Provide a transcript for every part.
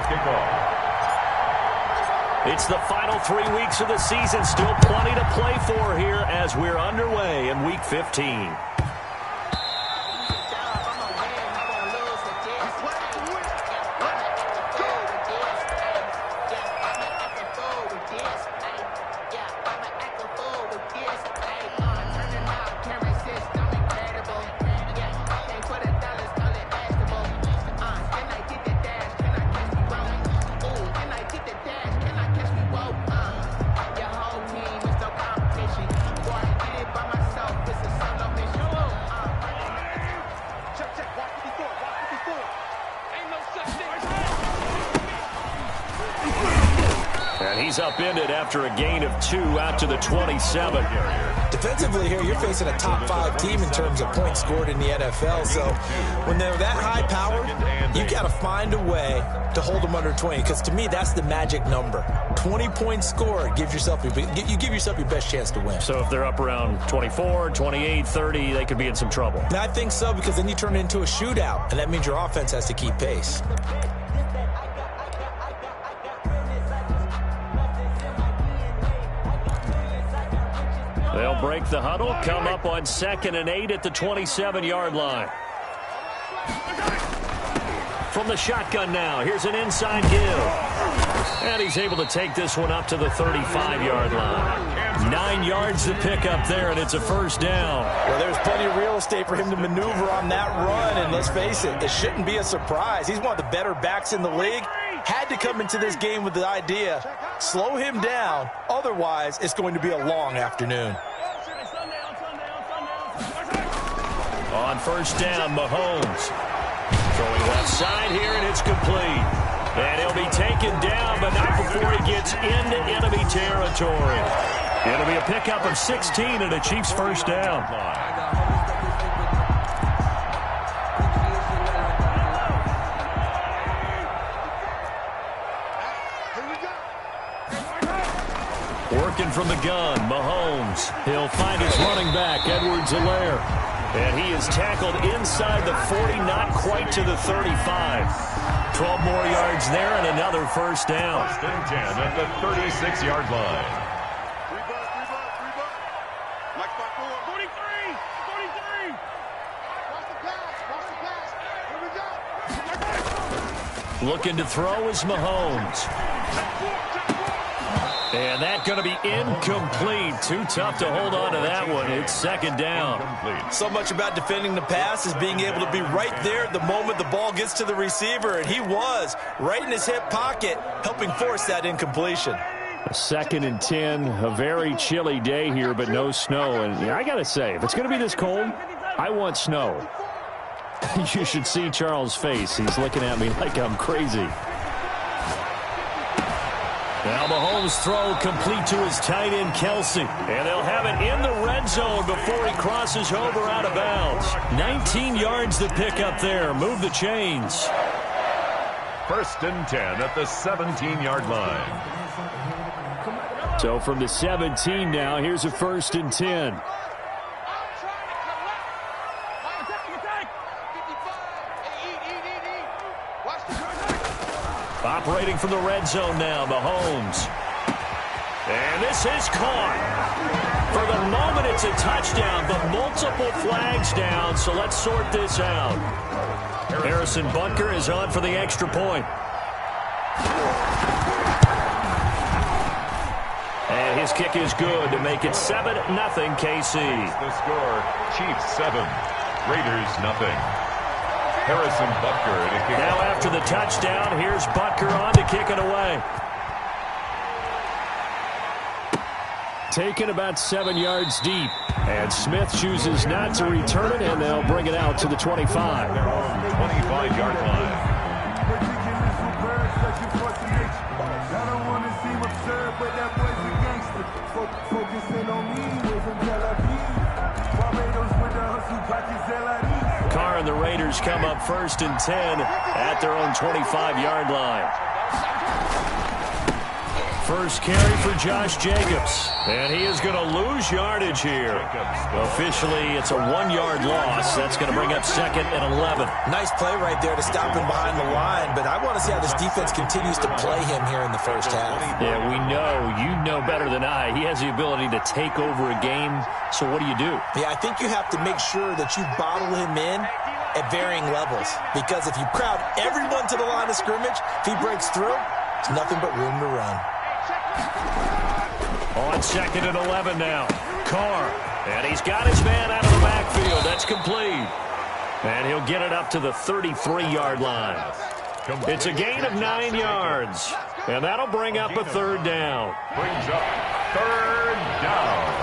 kickoff. It's the final 3 weeks of the season. Still plenty to play for here as we're underway in Week 15. He's upended after a gain of 2 out to the 27. Defensively here, you're facing a top 5 team in terms of points scored in the NFL. So when they're that high powered, you got to find a way to hold them under 20. Because to me, that's the magic number. 20 points scored gives yourself you give yourself your best chance to win. So if they're up around 24, 28, 30, they could be in some trouble. And I think so, because then you turn it into a shootout, and that means your offense has to keep pace. They'll break the huddle, come up on 2nd and 8 at the 27-yard line. From the shotgun now, here's an inside give. And he's able to take this one up to the 35-yard line. 9 yards to pick up there, and it's a first down. Well, there's plenty of real estate for him to maneuver on that run, and let's face it, it shouldn't be a surprise. He's one of the better backs in the league. Had to come into this game with the idea, slow him down, otherwise it's going to be a long afternoon. On first down, Mahomes. Throwing left side here, and it's complete. And he'll be taken down, but not before he gets into enemy territory. It'll be a pickup of 16 and a Chiefs first down. Working from the gun, Mahomes. He'll find his running back, Edwards-Helaire. And he is tackled inside the 40, not quite to the 35. 12 more yards there and another first down. First and 10 at the 36-yard line. Looking to throw is Mahomes. And that's going to be incomplete. Too tough to hold on to that one. It's second down. So much about defending the pass is being able to be right there at the moment the ball gets to the receiver. And he was right in his hip pocket, helping force that incompletion. 2nd and 10. A very chilly day here, but no snow. And I got to say, if it's going to be this cold, I want snow. You should see Charles' face. He's looking at me like I'm crazy. Now Mahomes' throw complete to his tight end, Kelsey. And they'll have it in the red zone before he crosses over out of bounds. 19 yards to pick up there. Move the chains. First and 10 at the 17-yard line. So from the 17 now, here's a first and 10. Operating from the red zone now, Mahomes. And this is caught. For the moment, it's a touchdown, but multiple flags down, so let's sort this out. Harrison Butker is on for the extra point. And his kick is good to make it 7-0 KC. The score, Chiefs 7, Raiders 0. Harrison Butker to kick. Now after the touchdown, here's Butker on to kick it away. Taken about 7 yards deep. And Smith chooses not to return it, and they'll bring it out to the 25. 25-yard line. Carr and the Raiders come up first and 10 at their own 25-yard line. First carry for Josh Jacobs. And he is going to lose yardage here. Officially, it's a 1-yard loss. That's going to bring up 2nd and 11. Nice play right there to stop him behind the line, but I want to see how this defense continues to play him here in the first half. Yeah, we know. You know better than I. He has the ability to take over a game, so what do you do? Yeah, I think you have to make sure that you bottle him in at varying levels, because if you crowd everyone to the line of scrimmage, if he breaks through, there's nothing but room to run. On 2nd and 11 now. Carr. And he's got his man out of the backfield. That's complete. And he'll get it up to the 33-yard line. It's a gain of 9 yards. And that'll bring up a 3rd down. Brings up 3rd down.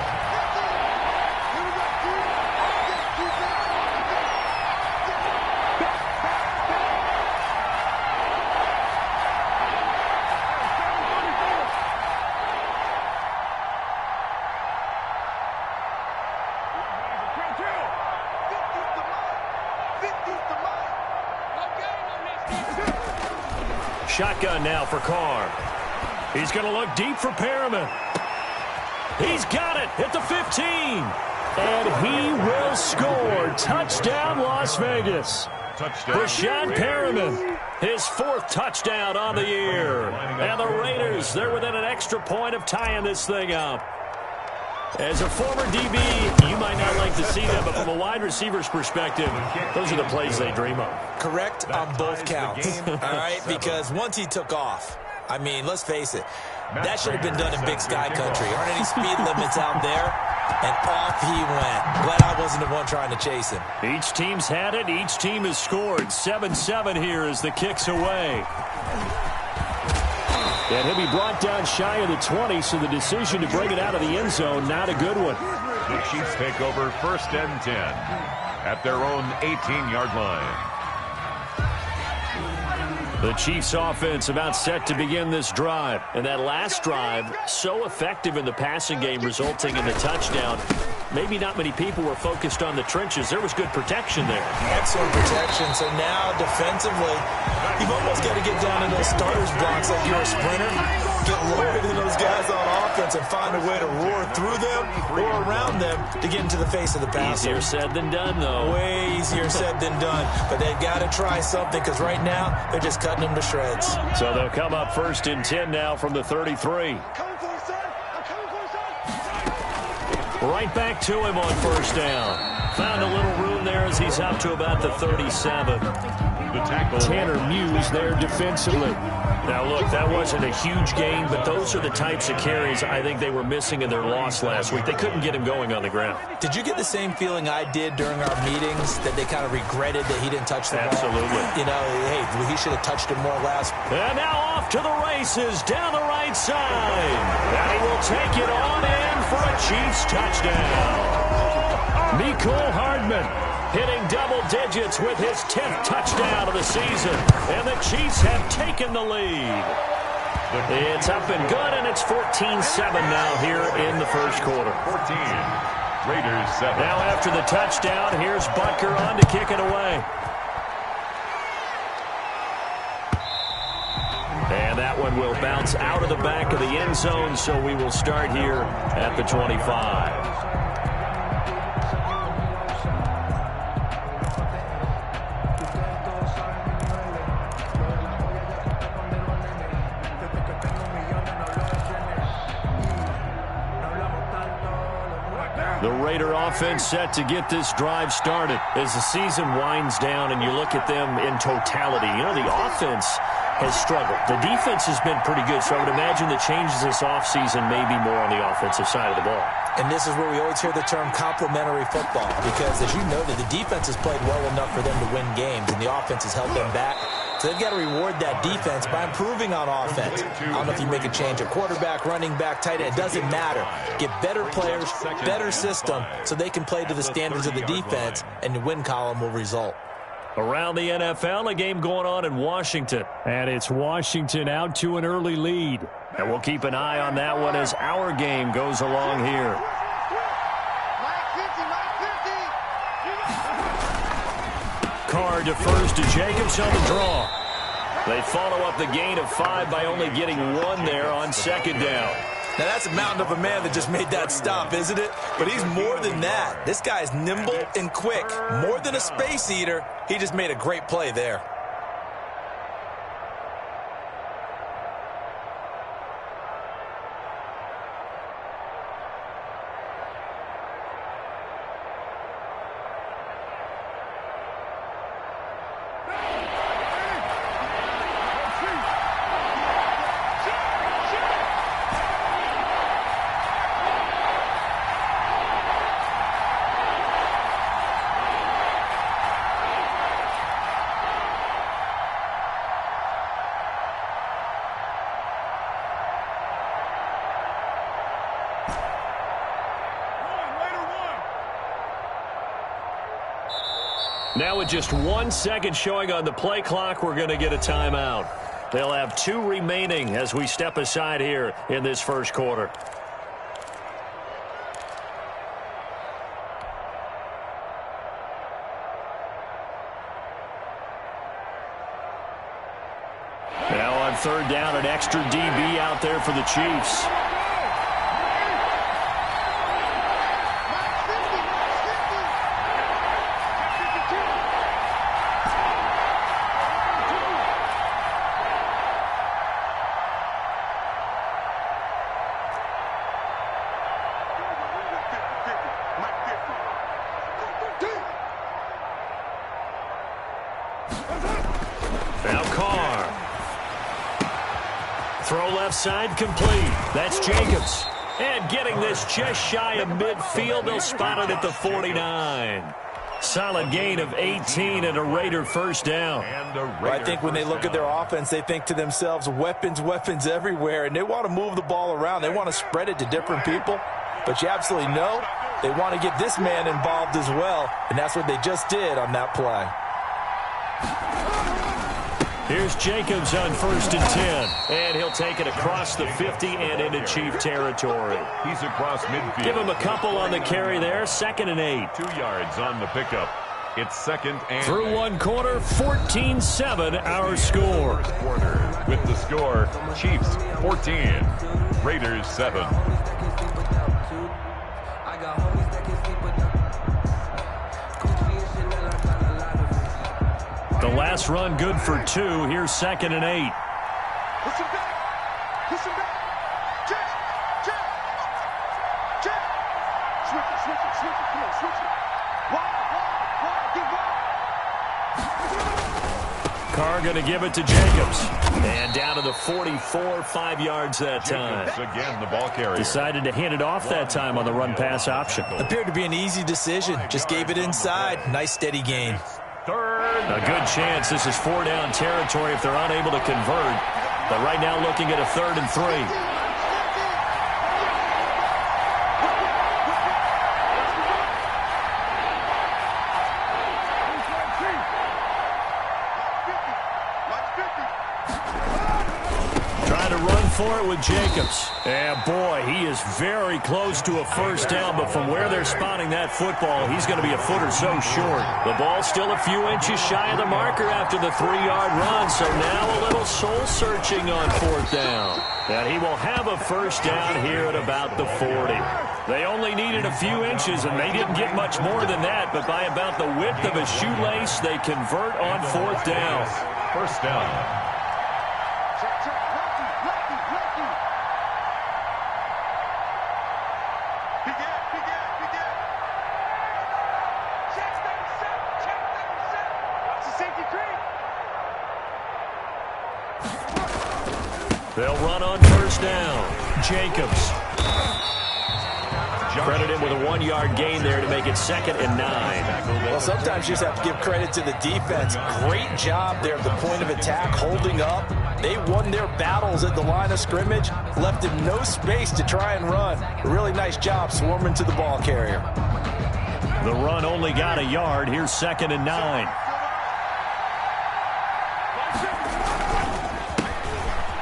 Shotgun now for Carr. He's going to look deep for Perriman. He's got it at the 15. And he will score. Touchdown, Las Vegas. Brashad Perriman, his 4th touchdown on the year. And the Raiders, they're within an extra point of tying this thing up. As a former DB, you might not like to see that, but from a wide receiver's perspective, those are the plays they dream of. Correct on both counts, all right? Because once he took off, I mean, let's face it, that should have been done in Big Sky Country. Aren't any speed limits out there? And off he went. Glad I wasn't the one trying to chase him. Each team's had it. Each team has scored. 7-7 here as the kick's away. And he'll be brought down shy of the 20, so the decision to bring it out of the end zone, not a good one. The Chiefs take over 1st and 10 at their own 18-yard line. The Chiefs offense about set to begin this drive. And that last drive, so effective in the passing game, resulting in the touchdown. Maybe not many people were focused on the trenches. There was good protection there. Excellent protection. So now defensively, you've almost got to get down in those starters blocks like you're a sprinter. Get loaded in those guys on offense and find a way to roar through them or around them to get into the face of the passer. Easier said than done, though. Way easier said than done. But they've got to try something, because right now they're just cutting them to shreds. So they'll come up 1st and 10 now from the 33. Right back to him on 1st down. Found a little room there as he's up to about the 37. Tanner Muse there defensively. Now, look, that wasn't a huge gain, but those are the types of carries I think they were missing in their loss last week. They couldn't get him going on the ground. Did you get the same feeling I did during our meetings, that they kind of regretted that he didn't touch the ball? Absolutely. You know, hey, he should have touched it more last. And now off to the races down the right side. And he will take it on in for a Chiefs touchdown. Mecole Hardman hitting double digits with his 10th touchdown of the season. And the Chiefs have taken the lead. It's up and good, and it's 14-7 now here in the first quarter. 14. Raiders 7. Now after the touchdown, here's Butker on to kick it away. And that one will bounce out of the back of the end zone, so we will start here at the 25. The Raider offense set to get this drive started as the season winds down and you look at them in totality. You know, the offense has struggled. The defense has been pretty good, so I would imagine the changes this offseason may be more on the offensive side of the ball. And this is where we always hear the term complementary football, because as you noted, the defense has played well enough for them to win games, and the offense has held them back. So they've got to reward that defense by improving on offense. I don't know if you make a change at quarterback, running back, tight end. It doesn't matter. Get better players, better system, so they can play to the standards of the defense, and the win column will result. Around the NFL, a game going on in Washington. And it's Washington out to an early lead. And we'll keep an eye on that one as our game goes along here. Carr defers to Jacobs on the draw. They follow up the gain of 5 by only getting 1 there on second down. Now, that's a mountain of a man that just made that stop, isn't it? But he's more than that. This guy's nimble and quick. More than a space eater, he just made a great play there. Now with just 1 second showing on the play clock, we're going to get a timeout. They'll have 2 remaining as we step aside here in this first quarter. Now on third down, an extra DB out there for the Chiefs. Side complete. That's Jacobs. And getting this just shy of midfield, they'll spot it at the 49. Solid gain of 18 and a Raider first down. I think when they look at their offense, they think to themselves, weapons, weapons everywhere, and they want to move the ball around. They want to spread it to different people, but you absolutely know they want to get this man involved as well, and that's what they just did on that play. Here's Jacobs on 1st and 10. And he'll take it across the 50 and into Chief territory. He's across midfield. Give him a couple on the carry there. 2nd and 8. 2 yards on the pickup. It's 2nd and through 8. 1 quarter, 14-7 our score. First quarter with the score, Chiefs 14, Raiders 7. The last run good for 2. Here's 2nd and 8. Listen back. Listen back. Check. Check. Check. Switch it. Switch it. Switch it. Come on. Switch it. Wide. Get wide. Carr going to give it to Jacobs. And down to the 44, 5 yards that time. Jacobs again, the ball carrier. Decided to hand it off that time on the run-pass option. Appeared to be an easy decision. Just gave it inside. Nice steady gain. A good chance this is 4-down territory if they're unable to convert. But right now looking at a 3rd and 3. Trying to run for it with Jacobs. And boy, he is very close to a first down, but from where they're spotting that football, he's going to be a foot or so short. The ball's still a few inches shy of the marker after the 3-yard run, so now a little soul-searching on 4th down. And he will have a first down here at about the 40. They only needed a few inches, and they didn't get much more than that, but by about the width of a shoelace, they convert on 4th down. First down. They'll run on first down. Jacobs. Credit him with a 1-yard gain there to make it 2nd and 9. Well, sometimes you just have to give credit to the defense. Great job there at the point of attack, holding up. They won their battles at the line of scrimmage, left him no space to try and run. A really nice job swarming to the ball carrier. The run only got a yard. Here's 2nd and 9.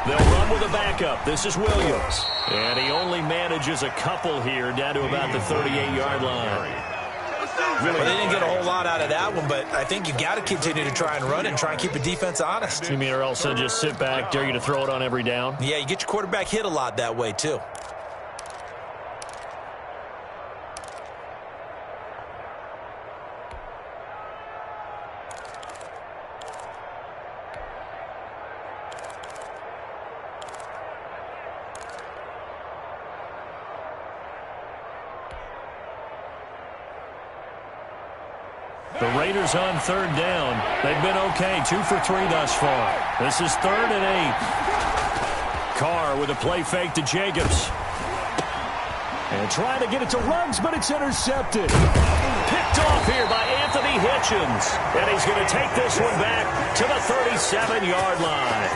They'll run with a backup. This is Williams. And he only manages a couple here down to about the 38-yard line. Well, they didn't get a whole lot out of that one, but I think you got to continue to try and run and try and keep the defense honest. You mean or else they'll just sit back, dare you to throw it on every down? Yeah, you get your quarterback hit a lot that way, too. The Raiders on third down. They've been okay, 2 for 3 thus far. This is 3rd and 8. Carr with a play fake to Jacobs. And trying to get it to Ruggs, but it's intercepted. Picked off here by Anthony Hitchens. And he's going to take this one back to the 37-yard line.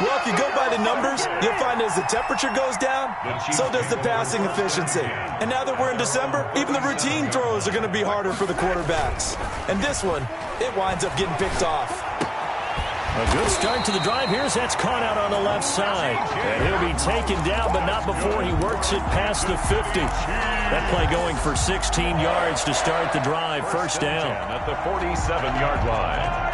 Well, if you go by the numbers, you'll find as the temperature goes down, so does the passing efficiency. And now that we're in December, even the routine throws are going to be harder for the quarterbacks. And this one, it winds up getting picked off. A good start to the drive. Here's that's caught out on the left side. And he'll be taken down, but not before he works it past the 50. That play going for 16 yards to start the drive. First down. At the 47-yard line.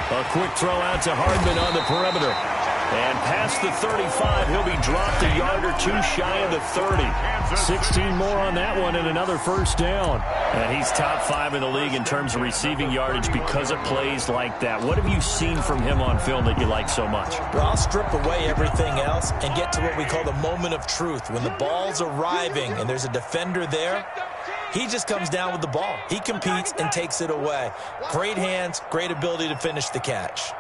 A quick throw out to Hardman on the perimeter. And past the 35, he'll be dropped a yard or two shy of the 30. 16 more on that one and another first down. And he's top 5 in the league in terms of receiving yardage because of plays like that. What have you seen from him on film that you like so much? Well, I'll strip away everything else and get to what we call the moment of truth. When the ball's arriving and there's a defender there, he just comes down with the ball. He competes and takes it away. Great hands, great ability to finish the catch.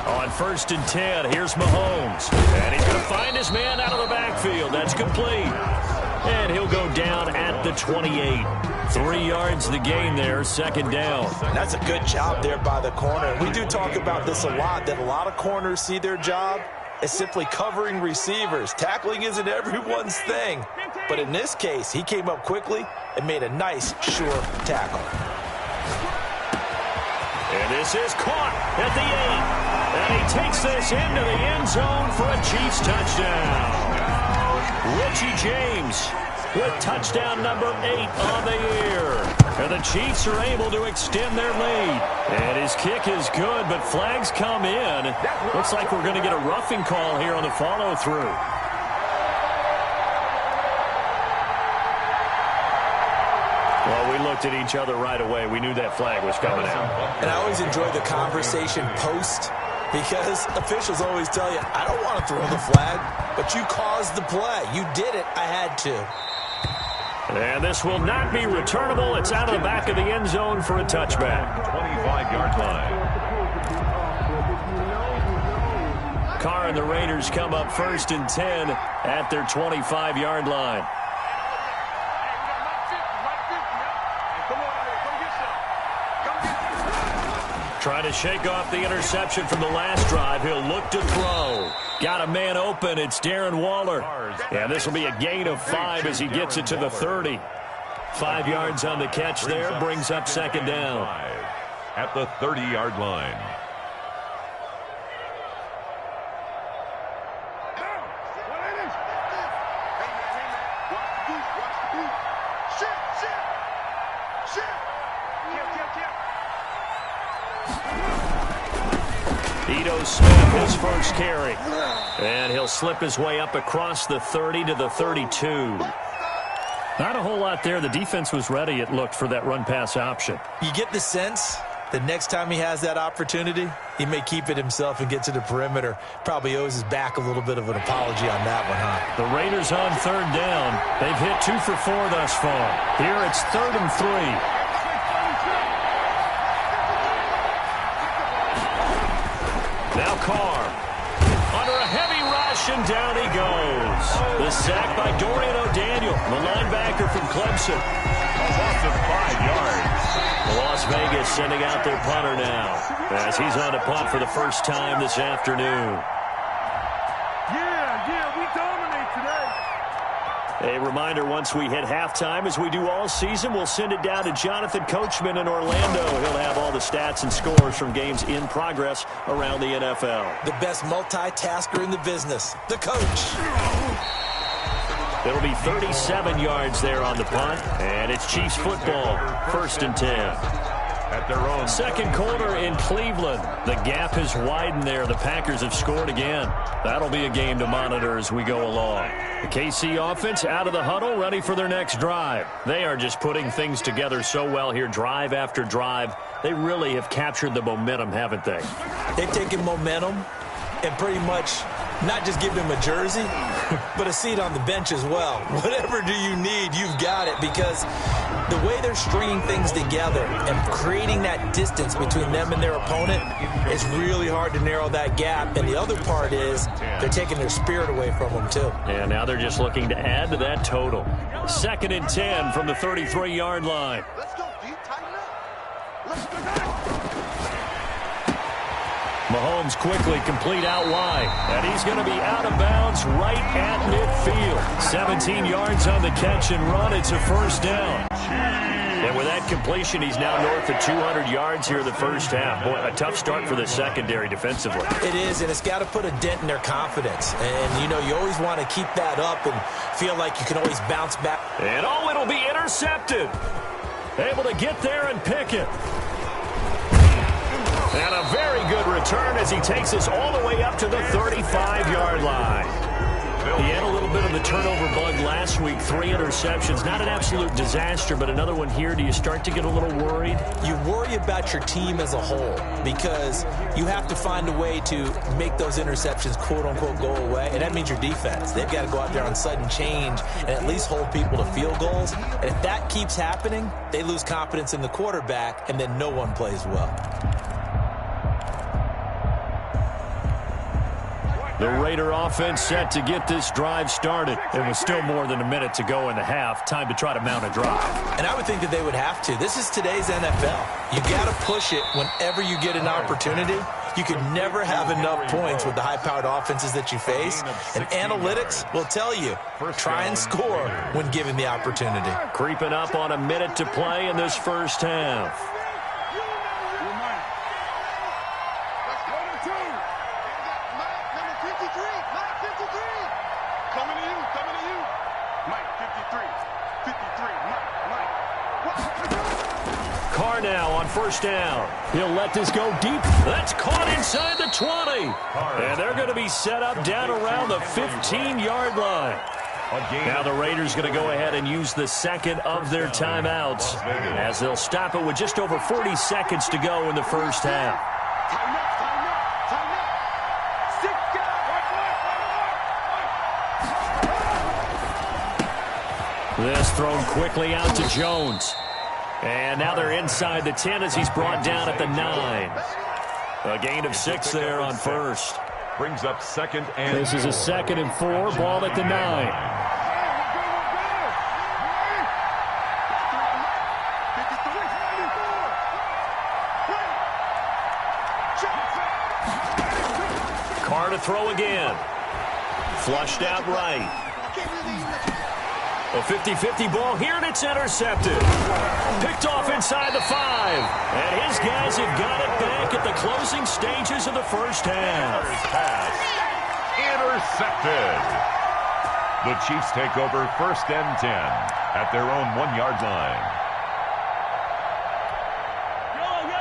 On 1st and 10, here's Mahomes. And he's going to find his man out of the backfield. That's complete. And he'll go down at the 28. 3 yards the gain there, second down. That's a good job there by the corner. We do talk about this a lot, that a lot of corners see their job as simply covering receivers. Tackling isn't everyone's thing. But in this case, he came up quickly and made a nice, sure tackle. And this is caught at the 8. And he takes this into the end zone for a Chiefs touchdown. Richie James with touchdown number 8 on the year. And the Chiefs are able to extend their lead. And his kick is good, but flags come in. Looks like we're going to get a roughing call here on the follow-through. Well, we looked at each other right away. We knew that flag was coming out. And I always enjoy the conversation post, because officials always tell you, I don't want to throw the flag, but you caused the play. You did it. I had to. And this will not be returnable. It's out of the back of the end zone for a touchback. 25-yard line. Carr and the Raiders come up 1st and 10 at their 25-yard line. Trying to shake off the interception from the last drive. He'll look to throw. Got a man open. It's Darren Waller. And this will be a gain of 5 as he gets it to the 30. 5 yards on the catch there. Brings up second down. At the 30-yard line. Smith, his first carry. And he'll slip his way up across the 30 to the 32. Not a whole lot there. The defense was ready, it looked, for that run-pass option. You get the sense that next time he has that opportunity, he may keep it himself and get to the perimeter. Probably owes his back a little bit of an apology on that one, huh? The Raiders on third down. They've hit 2 for 4 thus far. Here it's 3rd and 3. Now Carr, under a heavy rush, and down he goes. The sack by Dorian O'Daniel, the linebacker from Clemson. A loss of 5 yards. Las Vegas sending out their punter now, as he's on to punt for the first time this afternoon. Yeah, we dominate today. A reminder, once we hit halftime, as we do all season, we'll send it down to Jonathan Coachman in Orlando. He'll have all the stats and scores from games in progress around the NFL. The best multitasker in the business, the coach. It'll be 37 yards there on the punt, and it's Chiefs football, 1st and 10. At their own second quarter in Cleveland. The gap has widened there. The Packers have scored again. That'll be a game to monitor as we go along. The KC offense out of the huddle, ready for their next drive. They are just putting things together so well here, drive after drive. They really have captured the momentum, haven't they? They've taken momentum and pretty much not just give him a jersey, but a seat on the bench as well. Whatever do you need, you've got it, because the way they're stringing things together and creating that distance between them and their opponent is really hard to narrow that gap. And the other part is they're taking their spirit away from them, too. And now they're just looking to add to that total. 2nd and 10 from the 33-yard line. Let's go, D. Tighten up. Let's go. Mahomes quickly complete out wide, and he's going to be out of bounds right at midfield. 17 yards on the catch and run. It's a 1st down. And with that completion, he's now north of 200 yards here in the first half. Boy, a tough start for the secondary defensively. It is, and it's got to put a dent in their confidence. And, you know, you always want to keep that up and feel like you can always bounce back. And, oh, it'll be intercepted. Able to get there and pick it. And a very good return as he takes us all the way up to the 35-yard line. He had a little bit of the turnover bug last week, 3 interceptions. Not an absolute disaster, but another one here. Do you start to get a little worried? You worry about your team as a whole because you have to find a way to make those interceptions, quote-unquote, go away, and that means your defense. They've got to go out there on sudden change and at least hold people to field goals. And if that keeps happening, they lose confidence in the quarterback, and then no one plays well. The Raider offense set to get this drive started. It was still more than a minute to go in the half. Time to try to mount a drive. And I would think that they would have to. This is today's NFL. You got to push it whenever you get an opportunity. You can never have enough points with the high-powered offenses that you face. And analytics will tell you, try and score when given the opportunity. Creeping up on a minute to play in this first half. Now on 1st down. He'll let this go deep. That's caught inside the 20. And they're going to be set up down around the 15-yard line. Now the Raiders going to go ahead and use the second of their timeouts as they'll stop it with just over 40 seconds to go in the first half. This thrown quickly out to Jones. And now they're inside the 10 as he's brought down at the 9. A gain of 6 there on 1st. Brings up 2nd and 4. This is a 2nd and 4, ball at the 9. Carr to throw again. Flushed out right. A 50-50 ball here, and it's intercepted. Picked off inside the 5. And his guys have got it back at the closing stages of the first half. Pass. Intercepted. The Chiefs take over 1st and 10 at their own 1-yard line.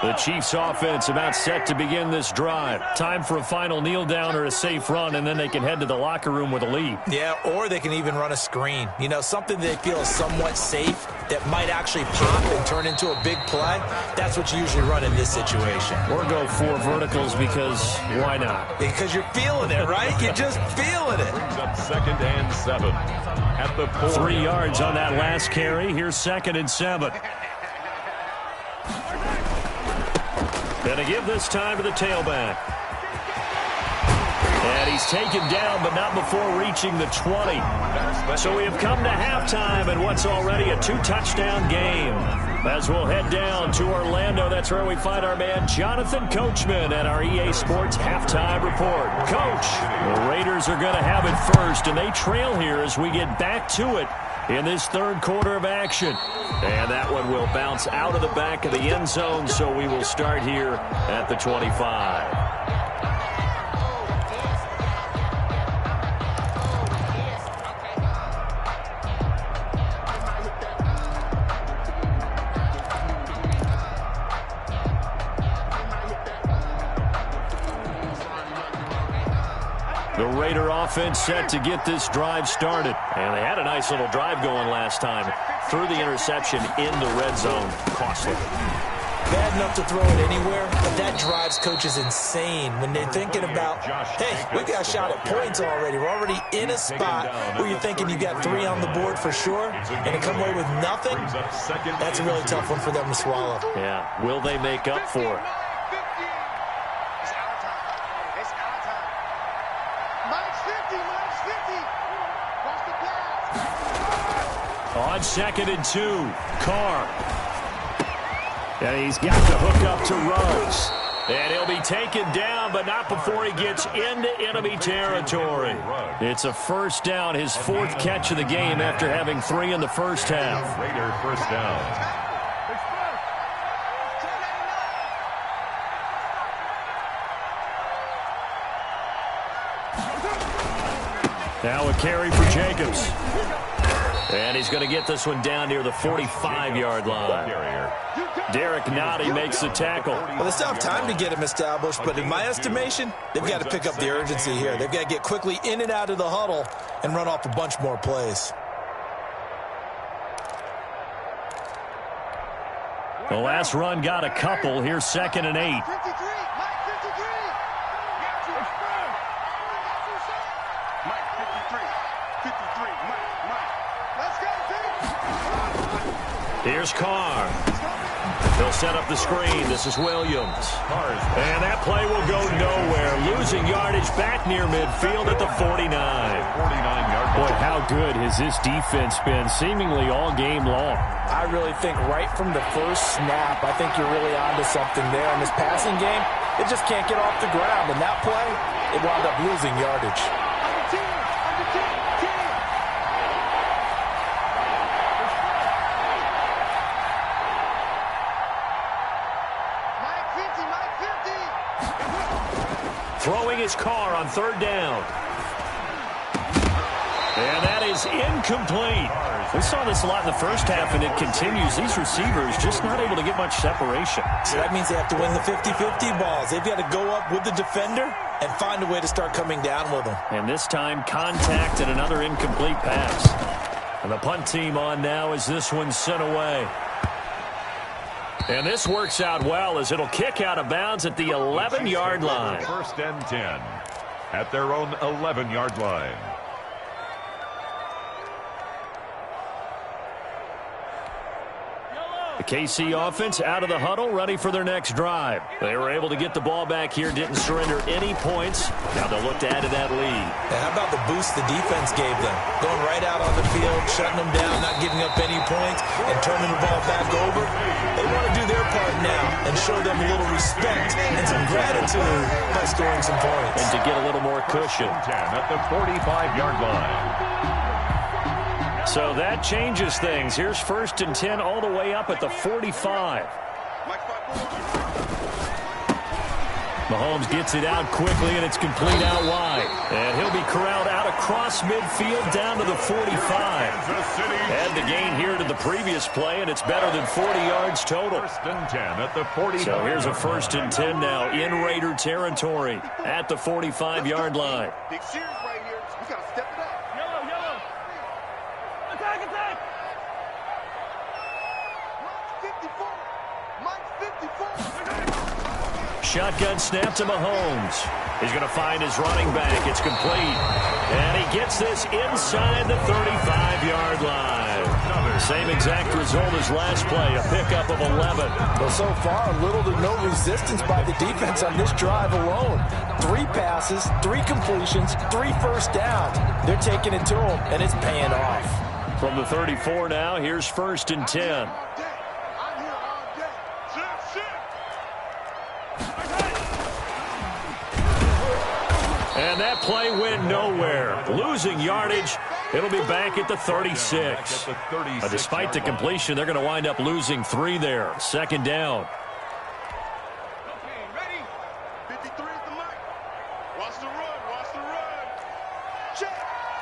The Chiefs offense about set to begin this drive. Time for a final kneel down or a safe run, and then they can head to the locker room with a lead. Yeah, or they can even run a screen. You know, something they feel is somewhat safe that might actually pop and turn into a big play. That's what you usually run in this situation. Or go 4 verticals because why not? Because you're feeling it, right? You're just feeling it. Brings up 2nd and 7 at the 4. 3 yards on that last carry. Here's 2nd and 7. Going to give this time to the tailback. And he's taken down, but not before reaching the 20. So we have come to halftime in what's already a 2-touchdown game. As we'll head down to Orlando, that's where we find our man Jonathan Coachman at our EA Sports Halftime Report. Coach, the Raiders are going to have it first, and they trail here as we get back to it in this third quarter of action. And that one will bounce out of the back of the end zone, so we will start here at the 25. The Raider offense set to get this drive started. And they had a nice little drive going last time. Threw the interception in the red zone. Costly. Bad enough to throw it anywhere, but that drives coaches insane when they're thinking about, hey, we got a shot at points already. We're already in a spot where you're thinking you got 3 on the board for sure, and to come away with nothing, that's a really tough one for them to swallow. Yeah, will they make up for it? On 2nd and 2, Carr. And he's got the hook up to Rose. And he'll be taken down, but not before he gets into enemy territory. It's a first down, his 4th catch of the game after having 3 in the first half. Raider first down. Now a carry for Jacobs. And he's going to get this one down near the 45-yard line. Derek Nottie makes the tackle. Well, they still have time to get him established, but in my estimation, they've got to pick up the urgency here. They've got to get quickly in and out of the huddle and run off a bunch more plays. The last run got a couple. Here's 2nd and 8. Here's Carr. They'll set up the screen. This is Williams. And that play will go nowhere. Losing yardage back near midfield at the 49. Boy, how good has this defense been seemingly all game long? I really think right from the first snap, I think you're really onto something there. In this passing game, it just can't get off the ground. And that play, it wound up losing yardage. Throwing his Carr on 3rd down. And that is incomplete. We saw this a lot in the first half, and it continues. These receivers just not able to get much separation. So that means they have to win the 50-50 balls. They've got to go up with the defender and find a way to start coming down with them. And this time, contact and another incomplete pass. And the punt team on now as this one's sent away. And this works out well as it'll kick out of bounds at the 11-yard line. 1st and 10 at their own 11-yard line. The KC offense out of the huddle, ready for their next drive. They were able to get the ball back here, didn't surrender any points. Now they'll look to add to that lead. And how about the boost the defense gave them? Going right out on the field, shutting them down, not giving up any points, and turning the ball back over. They want to do their part now and show them a little respect and some gratitude by scoring some points. And to get a little more cushion. 10 at the 45-yard line. So that changes things. Here's 1st and 10 all the way up at the 45. Mahomes gets it out quickly, and it's complete out wide. And he'll be corralled out across midfield down to the 45. Add the gain here to the previous play, and it's better than 40 yards total. 1st and 10 at the 45. So here's a 1st and 10 now in Raider territory at the 45-yard line. Big series right here. We got to step it up. Yellow. Attack. Mike 54. Shotgun snap to Mahomes. He's going to find his running back. It's complete. And he gets this inside the 35-yard line. The same exact result as last play, a pickup of 11. Well, so far, little to no resistance by the defense on this drive alone. 3 passes, 3 completions, 3 first downs. They're taking it to them, and it's paying off. From the 34 now, here's 1st and 10. And that play went nowhere. Losing yardage. It'll be back at the 36. Despite the completion, they're going to wind up losing 3 there. 2nd down. Okay, ready? 53 is the mark. Watch the run. Watch the run. Check.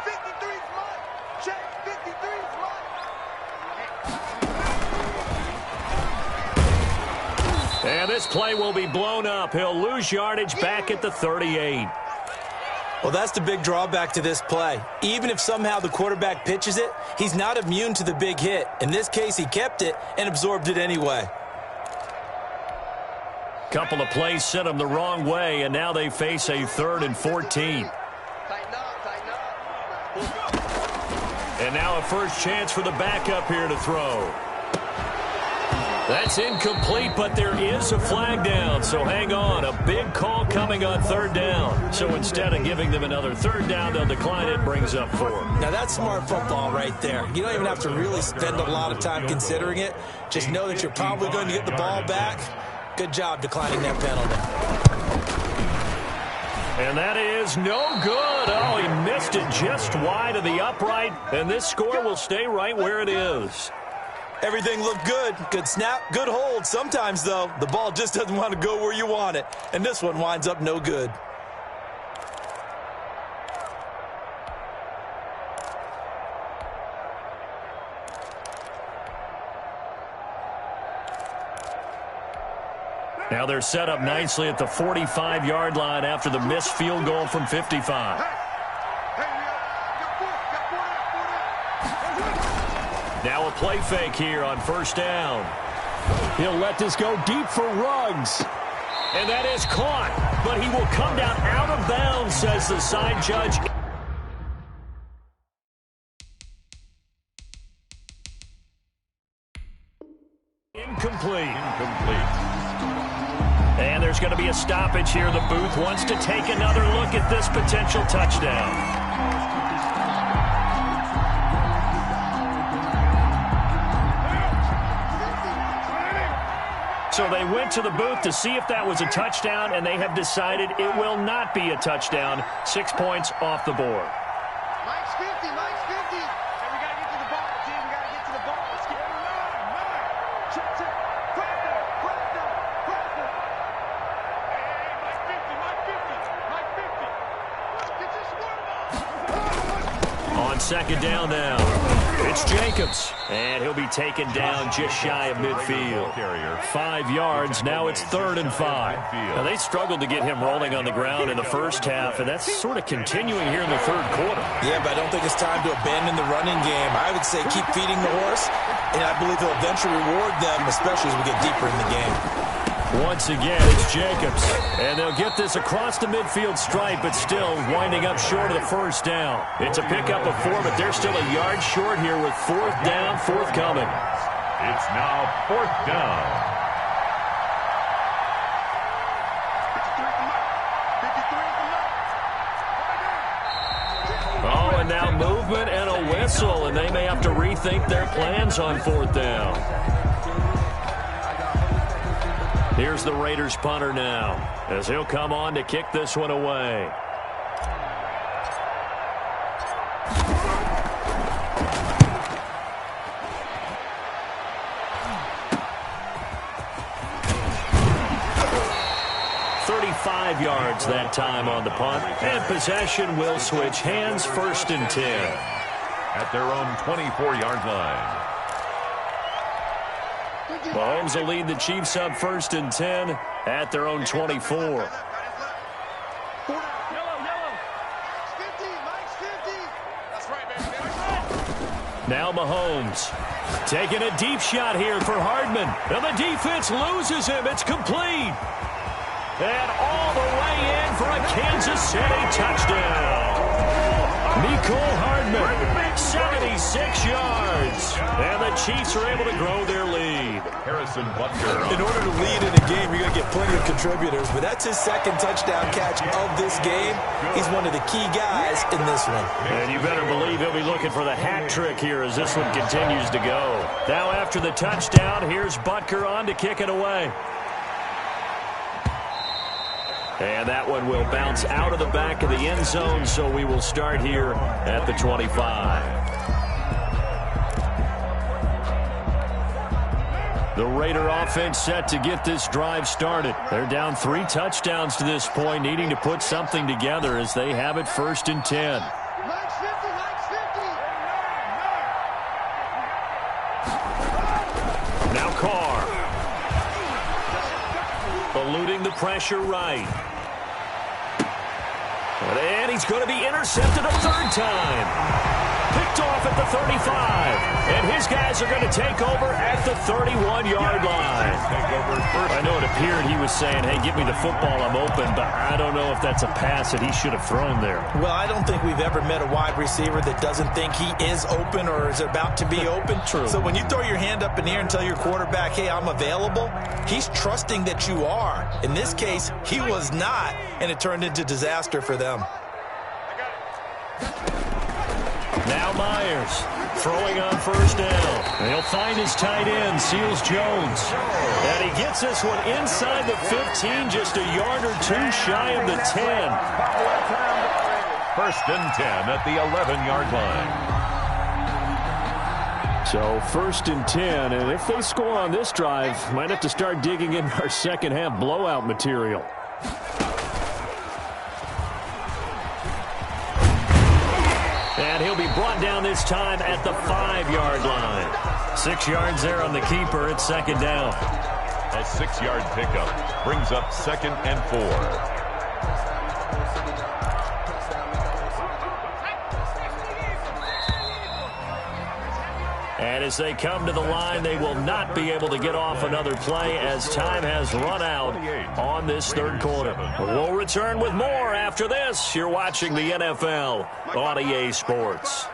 53 is mark. Check. 53 is mark. And this play will be blown up. He'll lose yardage back at the 38. Well, that's the big drawback to this play. Even if somehow the quarterback pitches it, he's not immune to the big hit. In this case, he kept it and absorbed it anyway. Couple of plays sent them the wrong way, and now they face a 3rd and 14. Tighten up, tighten up. And now a first chance for the backup here to throw. That's incomplete, but there is a flag down, so hang on. A big call coming on 3rd down. So instead of giving them another 3rd down, they'll decline it, brings up 4. Now, that's smart football right there. You don't even have to really spend a lot of time considering it. Just know that you're probably going to get the ball back. Good job declining that penalty. And that is no good. Oh, he missed it just wide of the upright, and this score will stay right where it is. Everything looked good. Good snap, good hold. Sometimes, though, the ball just doesn't want to go where you want it. And this one winds up no good. Now they're set up nicely at the 45-yard line after the missed field goal from 55. Now a play fake here on 1st down. He'll let this go deep for Ruggs. And that is caught, but he will come down out of bounds, says the side judge. Incomplete. And there's going to be a stoppage here. The booth wants to take another look at this potential touchdown. So they went to the booth to see if that was a touchdown, and they have decided it will not be a touchdown. 6 points off the board. Mike's 50, Mike's 50. Hey, we got to get to the ball, team. We got to get to the ball. Let's get it. Check, check. Crack them, crack them, crack them. Hey, Mike 50, Mike 50, Mike 50. Get your score. On 2nd down now, it's Jacobs, and he'll be taken down just shy of midfield. 5 yards, now it's 3rd and 5. Now, they struggled to get him rolling on the ground in the first half, and that's sort of continuing here in the 3rd quarter. Yeah, but I don't think it's time to abandon the running game. I would say keep feeding the horse, and I believe he'll eventually reward them, especially as we get deeper in the game. Once again, it's Jacobs, and they'll get this across the midfield stripe, but still winding up short of the 1st down. It's a pickup of 4, but they're still a yard short here with 4th down forthcoming. It's now 4th down. 53 Oh, and now movement and a whistle, and they may have to rethink their plans on 4th down. Here's the Raiders punter now, as he'll come on to kick this one away. .35 yards that time on the punt, and possession will switch hands. 1st and 10. At their own 24-yard line. Mahomes will lead the Chiefs up 1st and 10 at their own 24. Now Mahomes taking a deep shot here for Hardman. And the defense loses him. It's complete. And all the way in for a Kansas City touchdown. Nicole Hardman, 76 yards. And the Chiefs are able to grow their lead. Harrison Butker. In order to lead in a game, you're going to get plenty of contributors, but that's his second touchdown catch of this game. He's one of the key guys in this one. And you better believe he'll be looking for the hat trick here as this one continues to go. Now after the touchdown, here's Butker on to kick it away. And that one will bounce out of the back of the end zone, so we will start here at the 25. The Raider offense set to get this drive started. They're down 3 touchdowns to this point, needing to put something together as they have it 1st and 10. Now Carr. Eluding the pressure right. And he's going to be intercepted a 3rd time. Picked off at the 35. And his guys are going to take over at the 31-yard line. I know it appeared he was saying, hey, give me the football, I'm open, but I don't know if that's a pass that he should have thrown there. Well, I don't think we've ever met a wide receiver that doesn't think he is open or is about to be open. True. So when you throw your hand up in the air and tell your quarterback, hey, I'm available, he's trusting that you are. In this case, he was not, and it turned into disaster for them. Now Myers throwing on 1st down. He'll find his tight end, Seals Jones. And he gets this one inside the 15, just a yard or 2 shy of the 10. 1st and 10 at the 11-yard line. So 1st and 10, and if they score on this drive, might have to start digging in our second half blowout material. And he'll be brought down this time at the 5-yard line. 6 yards there on the keeper. It's 2nd down. A 6-yard pickup brings up 2nd and 4. And as they come to the line, they will not be able to get off another play as time has run out on this 3rd quarter. We'll return with more after this. You're watching the NFL on EA Sports.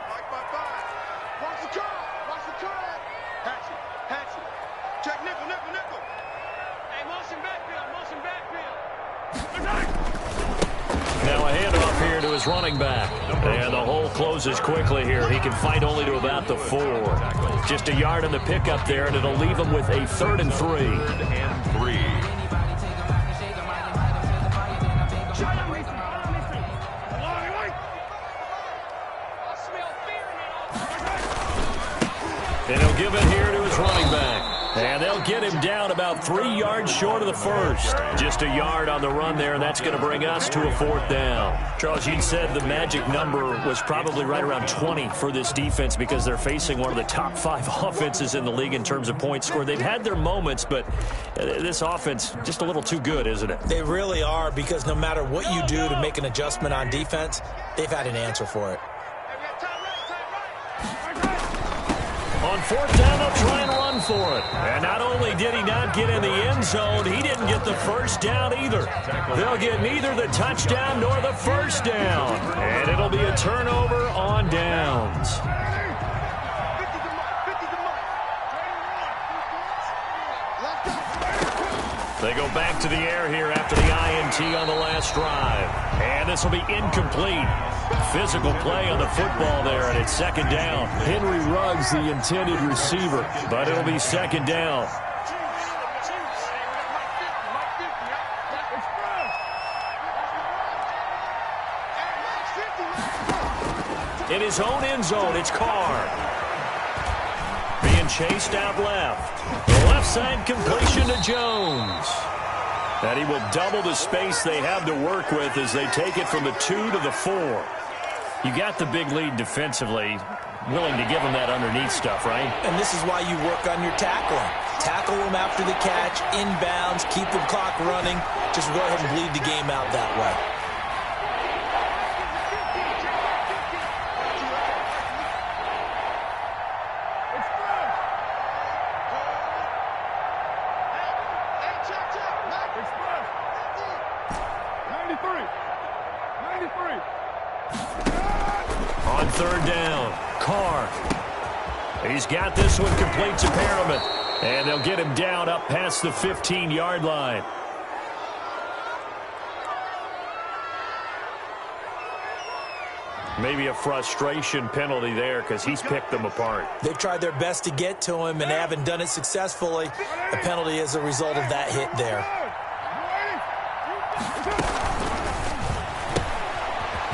Now a handoff here to his running back. And the hole closes quickly here. He can fight only to about the 4. Just a yard in the pickup there, and it'll leave him with a 3rd and 3. 3rd and 3. And he'll give it here to his running back. And they'll get him down about 3 yards short of the 1st. Just a yard on the run there, and that's going to bring us to a 4th down. Charles, you said the magic number was probably right around 20 for this defense because they're facing one of the top 5 offenses in the league in terms of points scored. They've had their moments, but this offense just a little too good, isn't it? They really are, because no matter what you do to make an adjustment on defense, they've had an answer for it. On 4th down, they'll try and run for it. And not only did he not get in the end zone, he didn't get the 1st down either. They'll get neither the touchdown nor the 1st down. And it'll be a turnover on downs. They go back to the air here after the INT on the last drive. And this will be incomplete. Physical play on the football there, and it's 2nd down. Henry Ruggs, the intended receiver. But it'll be 2nd down. In his own end zone, it's Carr. Being chased out left. The left side completion to Jones. And he will double the space they have to work with as they take it from the 2 to the 4. You got the big lead defensively. Willing to give them that underneath stuff, right? And this is why you work on your tackling. Tackle them after the catch, inbounds, keep the clock running. Just go ahead and bleed the game out that way. On 3rd down, Carr. He's got this one complete to Perriman. And they'll get him down up past the 15-yard line. Maybe a frustration penalty there because he's picked them apart. They've tried their best to get to him and haven't done it successfully. A penalty as a result of that hit there.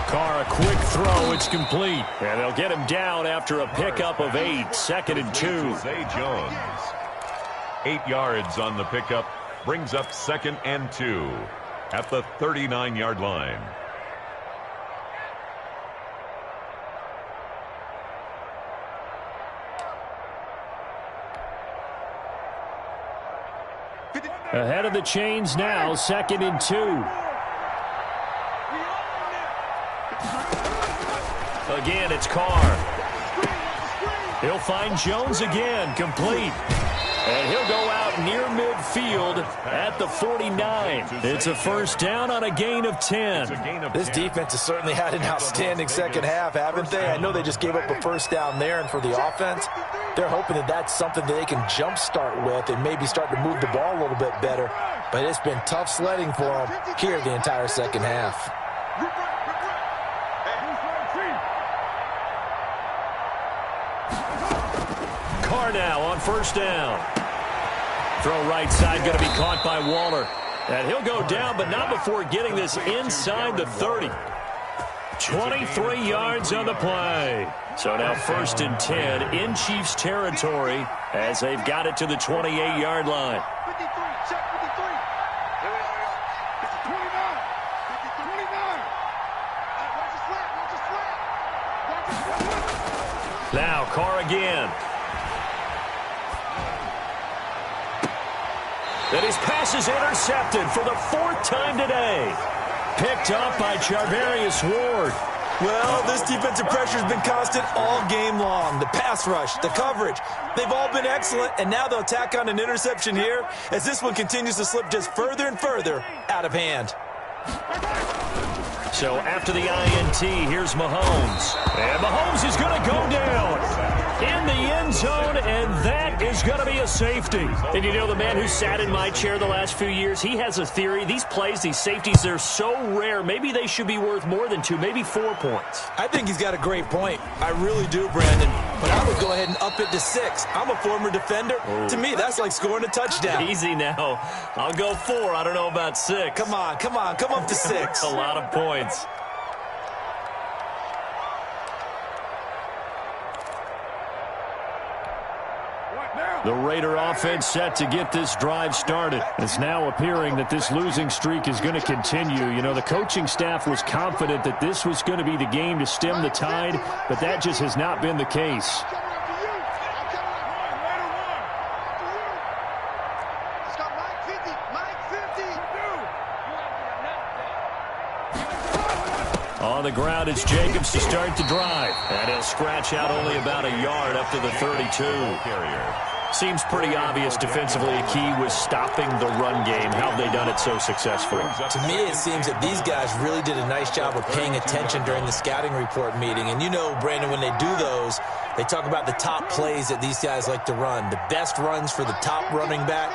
Carr, a quick throw. It's complete. And they'll get him down after a pickup of 8. 2nd and 2. Zay Jones. 8 yards on the pickup. Brings up 2nd and 2 at the 39-yard line. Ahead of the chains now, 2nd and 2. Again, it's Carr. He'll find Jones again, complete. And he'll go out near midfield at the 49. It's a first down on a gain of 10. This defense has certainly had an outstanding second half, haven't they? I know they just gave up a first down there, and for the offense, they're hoping that that's something that they can jumpstart with and maybe start to move the ball a little bit better. But it's been tough sledding for them here the entire second half. Carr now on first down. Throw right side going to be caught by Waller. And he'll go down, but not before getting this inside the 30. 23 yards on the play. So now 1st and 10 in Chiefs territory as they've got it to the 28-yard line. 53, check 53. Here we are. It's a 29. 29. Watch the flat, watch the flat. Watch the flat. Now Carr again. And his pass is intercepted for the 4th time today. Picked up by Charvarius Ward. Well, this defensive pressure has been constant all game long. The pass rush, the coverage, they've all been excellent, and now they'll tack on an interception here as this one continues to slip just further and further out of hand. So after the INT, here's Mahomes. And Mahomes is going to go down in the end zone, and that is going to be a safety. And you know, the man who sat in my chair the last few years, he has a theory. These plays, these safeties, they're so rare. Maybe they should be worth more than 2, maybe 4 points. I think he's got a great point. I really do, Brandon. But I would go ahead and up it to 6. I'm a former defender. Oh. To me, that's like scoring a touchdown. Easy now. I'll go 4. I don't know about 6. Come on, come on, come up to 6. A lot of points. The Raider offense set to get this drive started. It's now appearing that this losing streak is going to continue. You know, the coaching staff was confident that this was going to be the game to stem the tide, but that just has not been the case. On the ground, it's Jacobs to start the drive. And he'll scratch out only about a yard up to the 32. Seems pretty obvious defensively a key was stopping the run game. How have they done it so successfully? To me, it seems that these guys really did a nice job of paying attention during the scouting report meeting. And you know, Brandon, when they do those, they talk about the top plays that these guys like to run. The best runs for the top running back,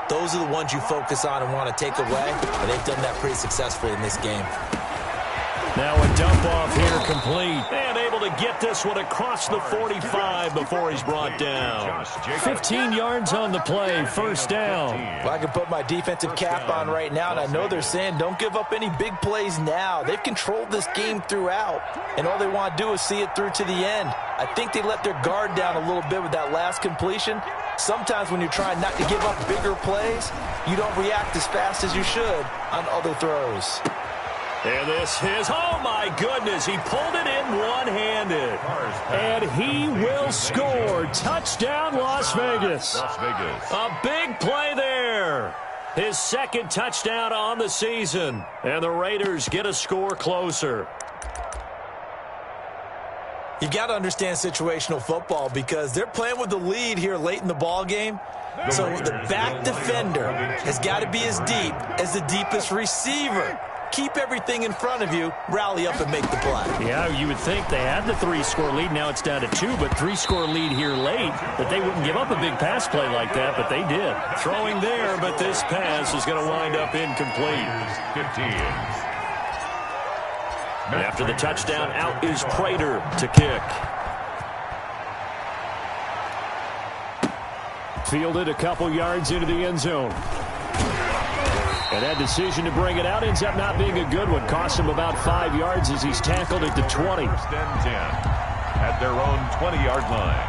those are the ones you focus on and want to take away. And they've done that pretty successfully in this game. Now a dump off here complete. And able to get this one across the 45 before he's brought down. 15 yards on the play, first down. Well, I can put my defensive cap on right now, and I know they're saying don't give up any big plays now. They've controlled this game throughout, and all they want to do is see it through to the end. I think they let their guard down a little bit with that last completion. Sometimes when you're trying not to give up bigger plays, you don't react as fast as you should on other throws. And this is, oh my goodness, he pulled it in one-handed. And he will score. Touchdown, Las Vegas. A big play there. His 2nd touchdown on the season. And the Raiders get a score closer. You got to understand situational football because they're playing with the lead here late in the ball game. So the back defender has got to be as deep as the deepest receiver. keep everything in front of you, rally up and make the play. Yeah, you would think they had the 3-score lead. Now it's down to 2, but 3-score lead here late. That they wouldn't give up a big pass play like that, but they did. Throwing there, but this pass is going to wind up incomplete. 15. After the touchdown, out is Prater to kick. Fielded a couple yards into the end zone. And that decision to bring it out ends up not being a good one. Costs him about 5 yards as he's tackled at the 20. First and 10 at their own 20-yard line.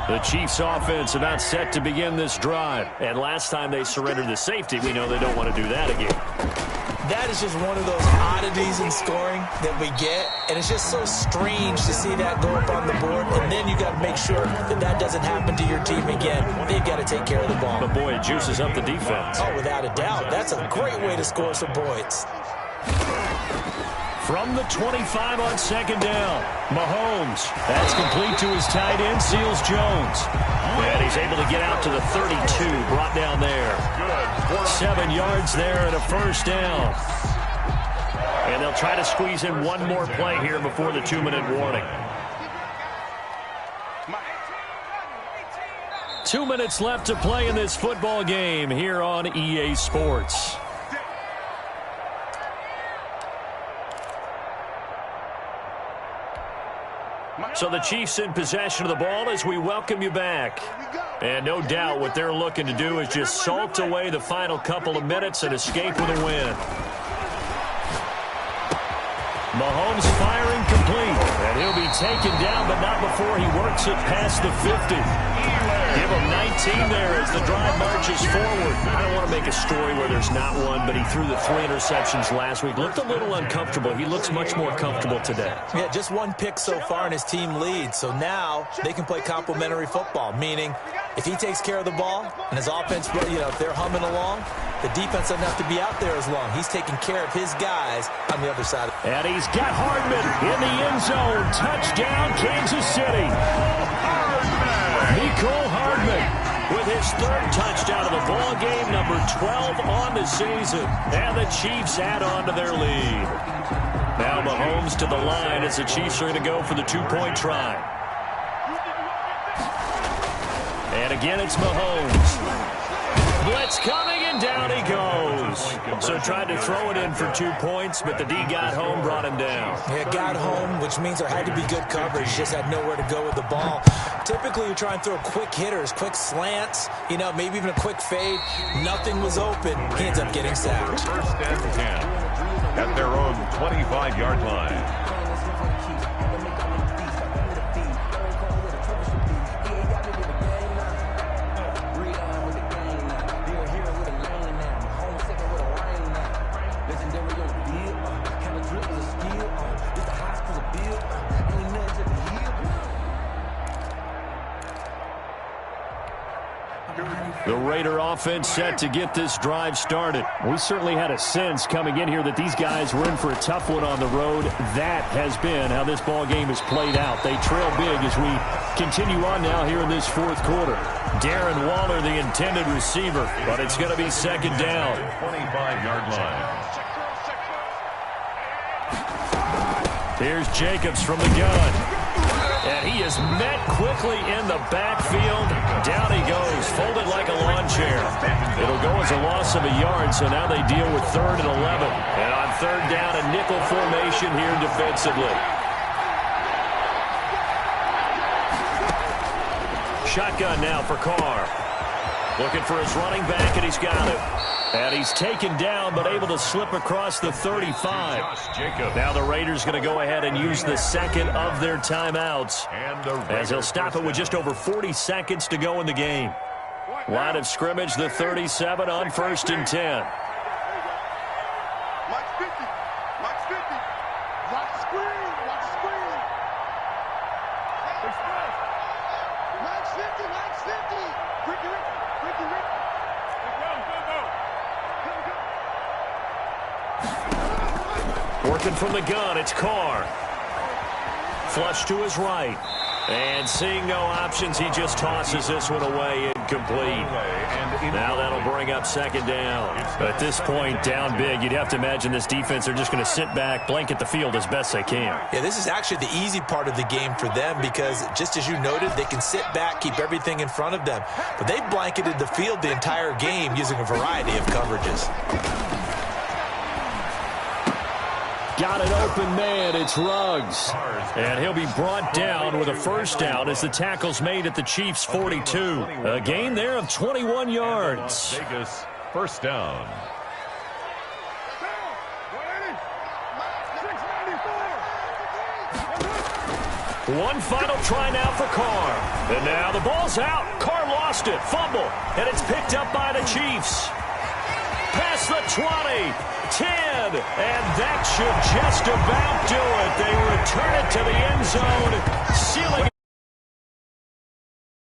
The Chiefs offense about set to begin this drive. And last time they surrendered the safety, we know they don't want to do that again. That is just one of those oddities in scoring that we get, and it's just so strange to see that go up on the board, and then you got to make sure that that doesn't happen to your team again. They've got to take care of the ball. But, boy, it juices up the defense. Oh, without a doubt. That's a great way to score some points. From the 25 on second down, Mahomes. That's complete to his tight end, Seals Jones. And he's able to get out to the 32, brought down there. 7 yards there and a first down. And they'll try to squeeze in one more play here before the 2-minute warning. 2 minutes left to play in this football game here on EA Sports. So the Chiefs in possession of the ball as we welcome you back. And no doubt what they're looking to do is just salt away the final couple of minutes and escape with a win. Mahomes firing complete. And he'll be taken down, but not before he works it past the 50. Give him 19 there as the drive marches forward. I don't want to make a story where there's not one, but he threw the 3 interceptions last week. Looked a little uncomfortable. He looks much more comfortable today. Yeah, just 1 pick so far and his team leads. So now they can play complementary football, meaning if he takes care of the ball and his offense, if they're humming along, the defense doesn't have to be out there as long. He's taking care of his guys on the other side. And he's got Hardman in the end zone. Touchdown, Kansas City. Nicole Hardman with his 3rd touchdown of the ball game, number 12 on the season. And the Chiefs add on to their lead. Now Mahomes to the line as the Chiefs are going to go for the 2-point try. And again, it's Mahomes. Blitz coming, and down he goes. So tried to throw it in for 2 points, but the D got home, brought him down. Yeah, got home, which means there had to be good coverage. Just had nowhere to go with the ball. Typically, you try and throw quick hitters, quick slants, maybe even a quick fade. Nothing was open. He ends up getting sacked. First and 10 at their own 25-yard line. The Raider offense set to get this drive started. We certainly had a sense coming in here that these guys were in for a tough one on the road. That has been how this ball game has played out. They trail big as we continue on now here in this 4th quarter. Darren Waller, the intended receiver, but it's going to be second down. 25-yard line. Here's Jacobs from the gun. And he is met quickly in the backfield. Down he goes, folded like a lawn chair. It'll go as a loss of a yard, so now they deal with 3rd and 11. And on 3rd down, a nickel formation here defensively. Shotgun now for Carr. Looking for his running back, and he's got it. And he's taken down, but able to slip across the 35. Now the Raiders going to go ahead and use the 2nd of their timeouts, as he'll stop it with just over 40 seconds to go in the game. Line of scrimmage, the 37 on 1st and 10. Watch 50. Watch 50. Watch the screen. Watch the screen. Watch 50. Watch 50. Ricky. Working from the gun, it's Carr. Flush to his right. And seeing no options, he just tosses this one away, incomplete. Now that'll bring up second down. At this point, down big, you'd have to imagine this defense are just going to sit back, blanket the field as best they can. Yeah, this is actually the easy part of the game for them because, just as you noted, they can sit back, keep everything in front of them. But they blanketed the field the entire game using a variety of coverages. Got an open man. It's Ruggs. And he'll be brought down with a first down as the tackle's made at the Chiefs' 42. A gain there of 21 yards. Vegas, first down. One final try now for Carr. And now the ball's out. Carr lost it. Fumble. And it's picked up by the Chiefs. Past the 20. 10, and that should just about do it. They return it to the end zone, sealing